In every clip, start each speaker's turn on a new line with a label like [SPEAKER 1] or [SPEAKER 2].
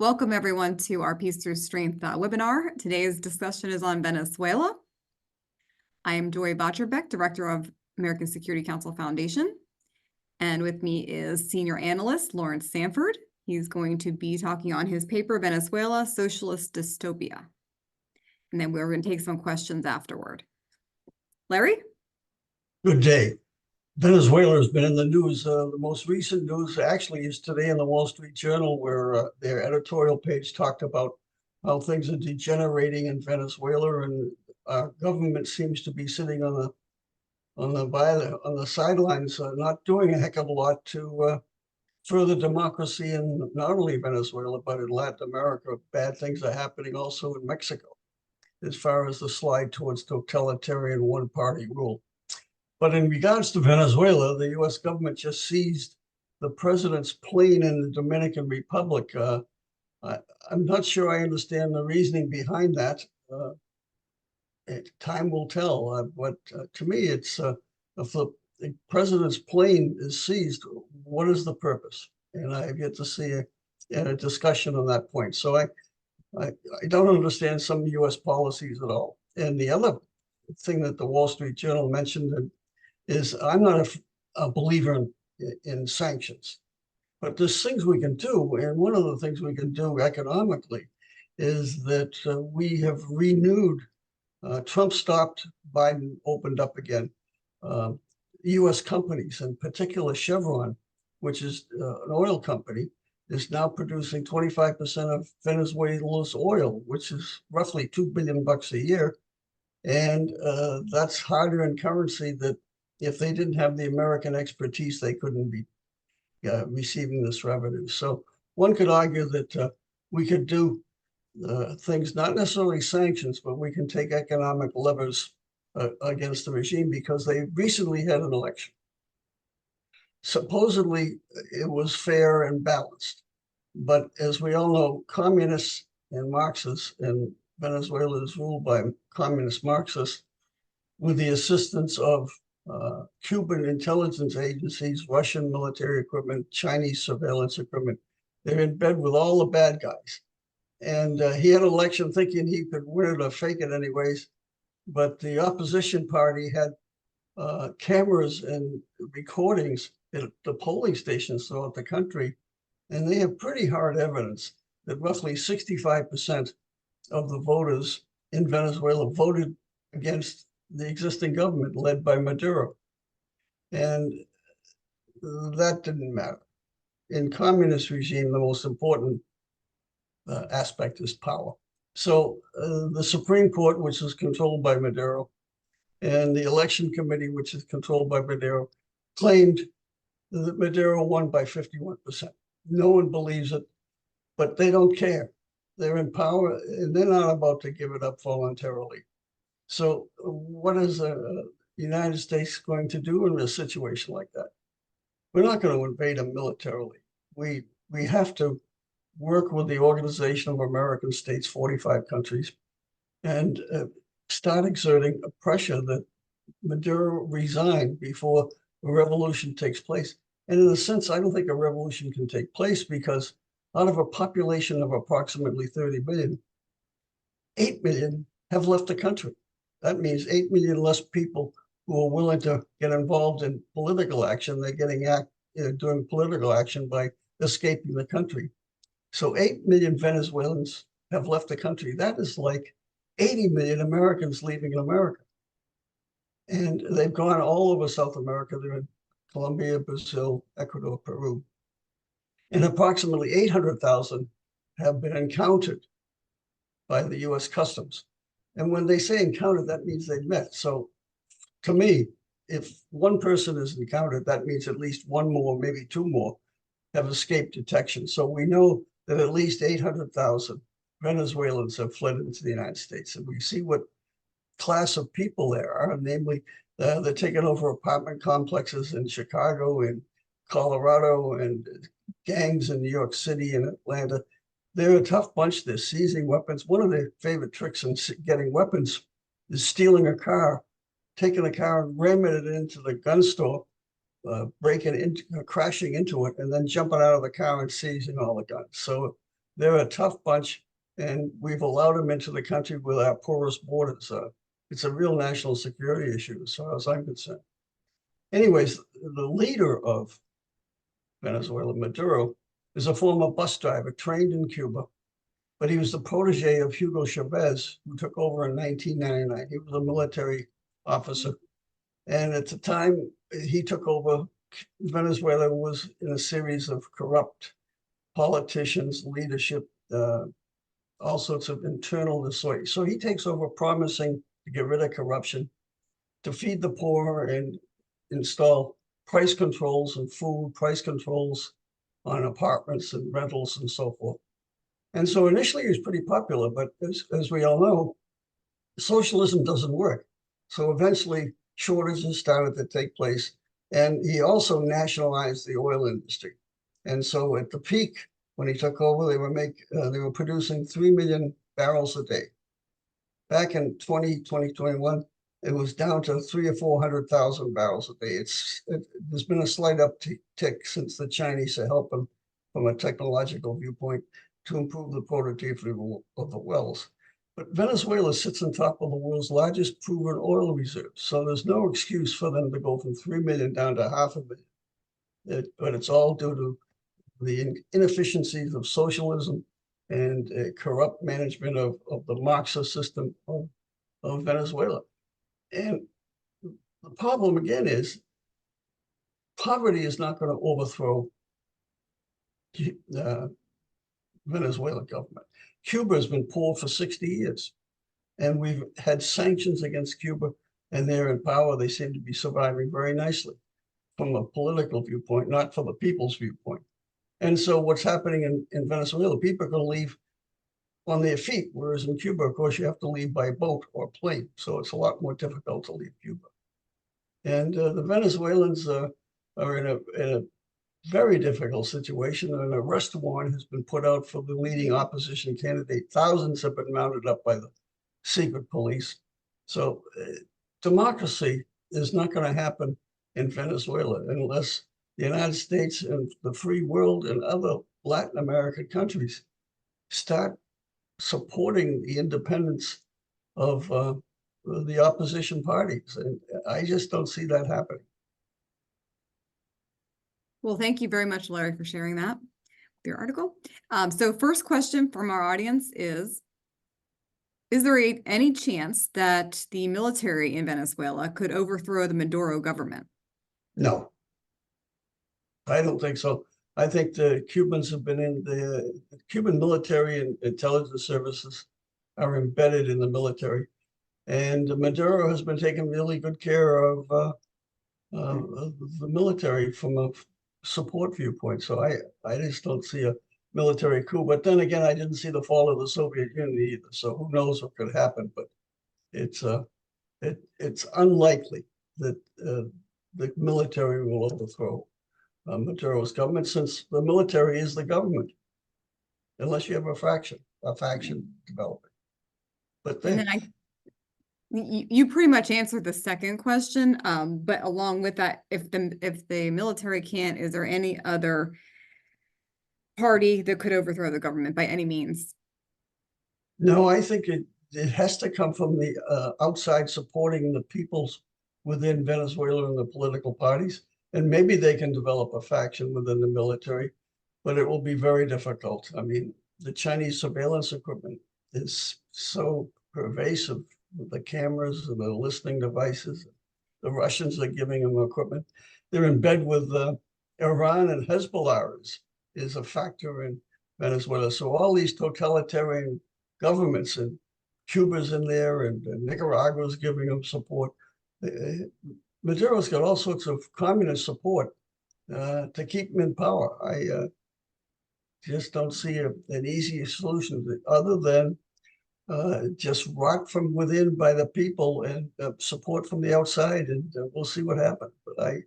[SPEAKER 1] Welcome everyone to our Peace Through Strength webinar. Today's discussion is on Venezuela. I am Joy Votrobek, Director of American Security Council Foundation. And with me is Senior Analyst Laurence Sanford. He's going to be talking on his paper, Venezuela, Socialist Dystopia. And then we're going to take some questions afterward. Larry?
[SPEAKER 2] Good day. Venezuela has been in the news. The most recent news actually is today in the Wall Street Journal, where their editorial page talked about how things are degenerating in Venezuela, and our government seems to be sitting on the sidelines, not doing a heck of a lot to further democracy in not only Venezuela but in Latin America. Bad things are happening also in Mexico, as far as the slide towards totalitarian one-party rule. But in regards to Venezuela, the U.S. government just seized the president's plane in the Dominican Republic. I'm not sure I understand the reasoning behind that. Time will tell. But to me, it's if the president's plane is seized, what is the purpose? And I've yet to see a discussion on that point. So I don't understand some U.S. policies at all. And the other thing that the Wall Street Journal mentioned is I'm not a believer in sanctions, but there's things we can do. And one of the things we can do economically is that we have renewed, Trump stopped, Biden opened up again. U.S. companies, in particular Chevron, which is an oil company, is now producing 25% of Venezuela's oil, which is roughly $2 billion a year. And that's harder in currency that if they didn't have the American expertise, they couldn't be receiving this revenue. So one could argue that we could do things, not necessarily sanctions, but we can take economic levers against the regime, because they recently had an election. Supposedly, it was fair and balanced. But as we all know, communists and Marxists, and Venezuela is ruled by communist Marxists, with the assistance of Cuban intelligence agencies, Russian military equipment, Chinese surveillance equipment. They're in bed with all the bad guys. And he had an election thinking he could win it or fake it anyways. But the opposition party had cameras and recordings at the polling stations throughout the country. And they have pretty hard evidence that roughly 65% of the voters in Venezuela voted against the existing government led by Maduro. And that didn't matter. In communist regime, the most important aspect is power. So the Supreme Court, which is controlled by Maduro, and the election committee, which is controlled by Maduro, claimed that Maduro won by 51%. No one believes it, but they don't care. They're in power, and they're not about to give it up voluntarily. So what is the United States going to do in a situation like that? We're not going to invade them militarily. We have to work with the Organization of American States, 45 countries, and start exerting a pressure that Maduro resign before a revolution takes place. And in a sense, I don't think a revolution can take place, because out of a population of approximately 30 million, 8 million have left the country. That means 8 million less people who are willing to get involved in political action. They're getting doing political action by escaping the country. So 8 million Venezuelans have left the country. That is like 80 million Americans leaving America. And they've gone all over South America. They're in Colombia, Brazil, Ecuador, Peru. And approximately 800,000 have been encountered by the U.S. Customs. And when they say encountered, that means they've met. So to me, if one person is encountered, that means at least one more, maybe two more, have escaped detection. So we know that at least 800,000 Venezuelans have fled into the United States. And we see what class of people there are, namely, they're taking over apartment complexes in Chicago and Colorado, and gangs in New York City and Atlanta. They're a tough bunch. They're seizing weapons. One of their favorite tricks in getting weapons is stealing a car, taking a car and ramming it into the gun store, crashing into it, and then jumping out of the car and seizing all the guns. So they're a tough bunch, and we've allowed them into the country with our porous borders. It's a real national security issue as far as I'm concerned. Anyways, the leader of Venezuela, Maduro, is a former bus driver trained in Cuba, but he was the protege of Hugo Chavez, who took over in 1999. He was a military officer. And at the time he took over, Venezuela was in a series of corrupt politicians, leadership, all sorts of internal disorder. So he takes over promising to get rid of corruption, to feed the poor and install price controls on food, price controls on apartments and rentals and so forth. And so initially he was pretty popular, but as we all know, socialism doesn't work. So eventually shortages started to take place. And he also nationalized the oil industry. And so at the peak, when he took over, they were producing 3 million barrels a day. Back in 2021, it was down to 300,000 or 400,000 barrels a day. There's been a slight uptick since the Chinese are helping from a technological viewpoint to improve the productivity of the wells. But Venezuela sits on top of the world's largest proven oil reserves. So there's no excuse for them to go from 3 million down to 500,000. But it's all due to the inefficiencies of socialism and corrupt management of the Marxist system of Venezuela. And the problem again is poverty is not going to overthrow the Venezuelan government. Cuba has been poor for 60 years, and we've had sanctions against Cuba, and they're in power. They seem to be surviving very nicely from a political viewpoint, not from the people's viewpoint. And so what's happening in Venezuela, people are going to leave on their feet, whereas in Cuba, of course, you have to leave by boat or plane. So it's a lot more difficult to leave Cuba. And the Venezuelans are in a very difficult situation. An arrest warrant has been put out for the leading opposition candidate. Thousands have been mounted up by the secret police. So democracy is not going to happen in Venezuela unless the United States and the free world and other Latin American countries start supporting the independence of the opposition parties. And I just don't see that happening.
[SPEAKER 1] Well, thank you very much, Larry, for sharing that with your article. So first question from our audience is there any chance that the military in Venezuela could overthrow the Maduro government?
[SPEAKER 2] No, I don't think so. I think the Cubans have been in the Cuban military and intelligence services are embedded in the military. And Maduro has been taking really good care of the military from a support viewpoint. So I just don't see a military coup. But then again, I didn't see the fall of the Soviet Union either. So who knows what could happen? But it's unlikely that the military will overthrow Maduro's government, since the military is the government, unless you have a faction developing. But then,
[SPEAKER 1] And then you pretty much answered the second question, but along with that, if the military can't, is there any other party that could overthrow the government by any means?
[SPEAKER 2] no, I think it has to come from the outside supporting the peoples within Venezuela and the political parties. And maybe they can develop a faction within the military, but it will be very difficult. I mean, the Chinese surveillance equipment is so pervasive with the cameras and the listening devices. The Russians are giving them equipment. They're in bed with Iran, and Hezbollah is a factor in Venezuela. So all these totalitarian governments, and Cuba's in there, and Nicaragua's giving them support. Maduro's got all sorts of communist support to keep him in power. I just don't see an easy solution other than just rot from within by the people and support from the outside, and we'll see what happens. But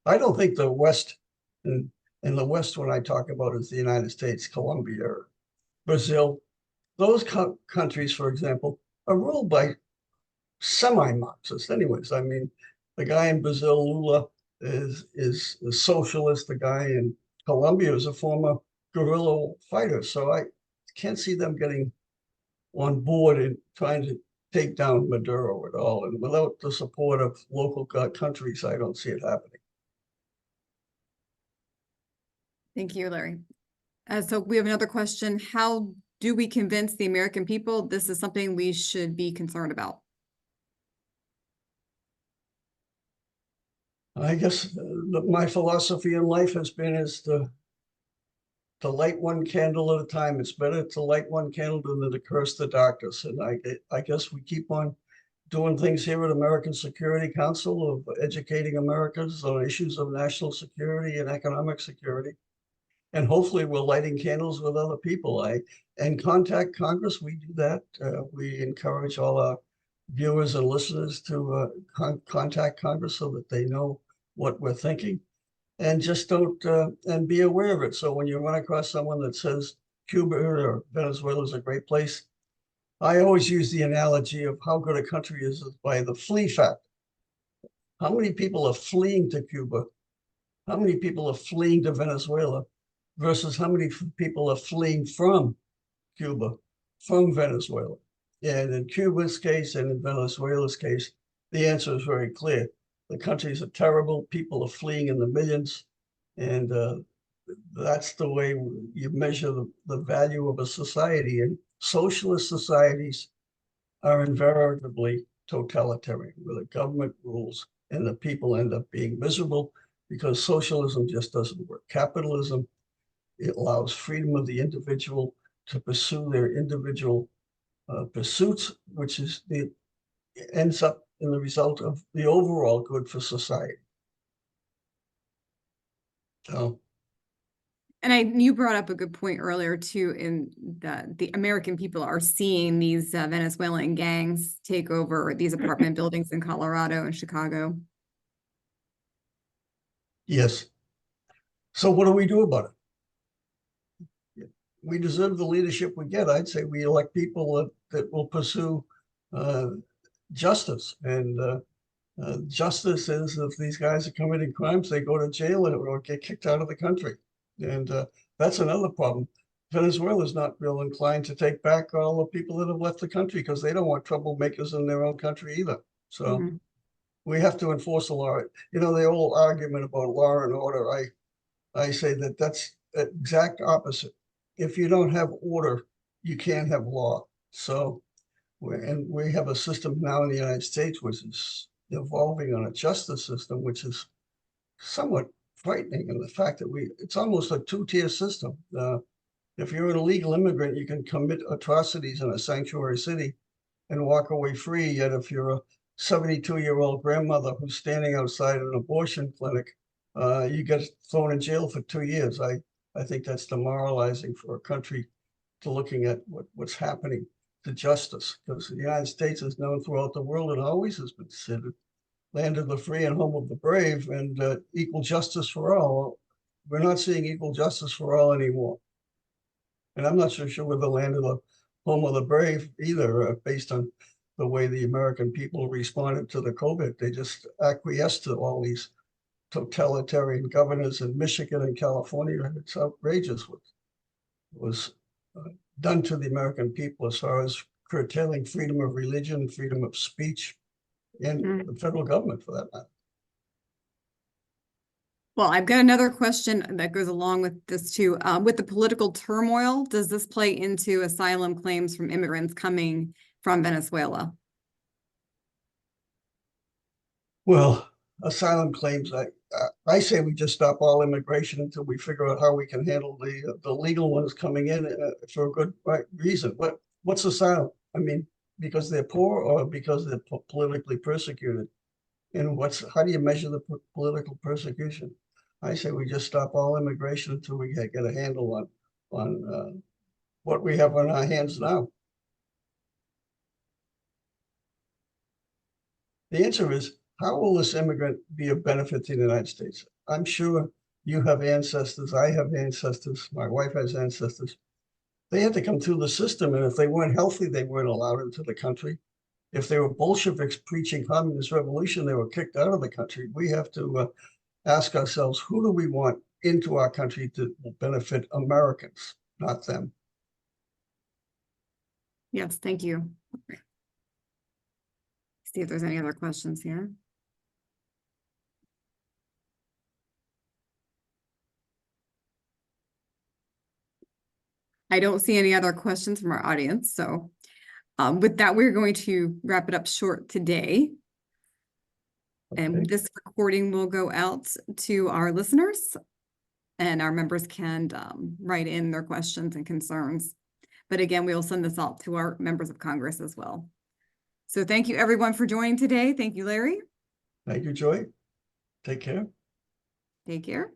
[SPEAKER 2] I don't think the West, and the West when I talk about is the United States, Colombia, Brazil, those countries, for example, are ruled by semi-Marxist anyways. I mean, the guy in Brazil, Lula, is a socialist. The guy in Colombia is a former guerrilla fighter. So can't see them getting on board and trying to take down Maduro at all. And without the support of local countries, I don't see it happening.
[SPEAKER 1] Thank you, Larry. So we have another question. How do we convince the American people this is something we should be concerned about?
[SPEAKER 2] I guess my philosophy in life has been is to light one candle at a time. It's better to light one candle than to curse the darkness. And I guess we keep on doing things here at American Security Council of educating Americans on issues of national security and economic security. And hopefully we're lighting candles with other people. And contact Congress, we do that. We encourage all our viewers and listeners to contact Congress so that they know what we're thinking. And just don't, and be aware of it. So when you run across someone that says Cuba or Venezuela is a great place, I always use the analogy of how good a country is by the flee factor. How many people are fleeing to Cuba? How many people are fleeing to Venezuela versus how many people are fleeing from Cuba, from Venezuela? And in Cuba's case and in Venezuela's case, the answer is very clear. The countries are terrible. People are fleeing in the millions. And that's the way you measure the value of a society. And socialist societies are invariably totalitarian, where the government rules and the people end up being miserable because socialism just doesn't work. Capitalism, it allows freedom of the individual to pursue their individual pursuits, which is ends up in the result of the overall good for society. So,
[SPEAKER 1] And you brought up a good point earlier too, in that the American people are seeing these Venezuelan gangs take over these apartment buildings in Colorado and Chicago.
[SPEAKER 2] yes. So what do we do about it? We deserve the leadership we get. I'd say we elect people that will pursue justice. And justice is if these guys are committing crimes, they go to jail or get kicked out of the country. And that's another problem. Venezuela is not real inclined to take back all the people that have left the country because they don't want troublemakers in their own country either. So we have to enforce the law. You know, the old argument about law and order, I say that that's the exact opposite. If you don't have order, you can't have law. So, we have a system now in the United States which is evolving on a justice system, which is somewhat frightening in the fact that it's almost a two-tier system. If you're an illegal immigrant, you can commit atrocities in a sanctuary city and walk away free. Yet if you're a 72-year-old grandmother who's standing outside an abortion clinic, you get thrown in jail for 2 years. I think that's demoralizing for a country to looking at what's happening to justice, because the United States is known throughout the world and always has been considered land of the free and home of the brave and equal justice for all. We're not seeing equal justice for all anymore. And I'm not so sure we're the land of the home of the brave either, based on the way the American people responded to the COVID. They just acquiesced to all these totalitarian governors in Michigan and California. It's outrageous what was done to the American people as far as curtailing freedom of religion, freedom of speech, and the federal government for that matter.
[SPEAKER 1] Well, I've got another question that goes along with this too. With the political turmoil, does this play into asylum claims from immigrants coming from Venezuela?
[SPEAKER 2] Well, asylum claims, I say we just stop all immigration until we figure out how we can handle the legal ones coming in for a good reason. What's asylum? I mean, because they're poor or because they're politically persecuted? And how do you measure the political persecution? I say we just stop all immigration until we get a handle on what we have on our hands now. The answer is, how will this immigrant be of benefit to the United States? I'm sure you have ancestors. I have ancestors. My wife has ancestors. They had to come through the system, and if they weren't healthy, they weren't allowed into the country. If they were Bolsheviks preaching communist revolution, they were kicked out of the country. We have to ask ourselves, who do we want into our country to benefit Americans, not them?
[SPEAKER 1] Yes, thank you. See if there's any other questions here. I don't see any other questions from our audience, so with that, we're going to wrap it up short today.
[SPEAKER 2] Okay.
[SPEAKER 1] And this recording will go out to our listeners, and our members can write in their questions and concerns. But again, we will send this out to our members of Congress as well. So thank you everyone for joining today. Thank you, Larry.
[SPEAKER 2] Thank you, Joy. Take care.
[SPEAKER 1] Take care.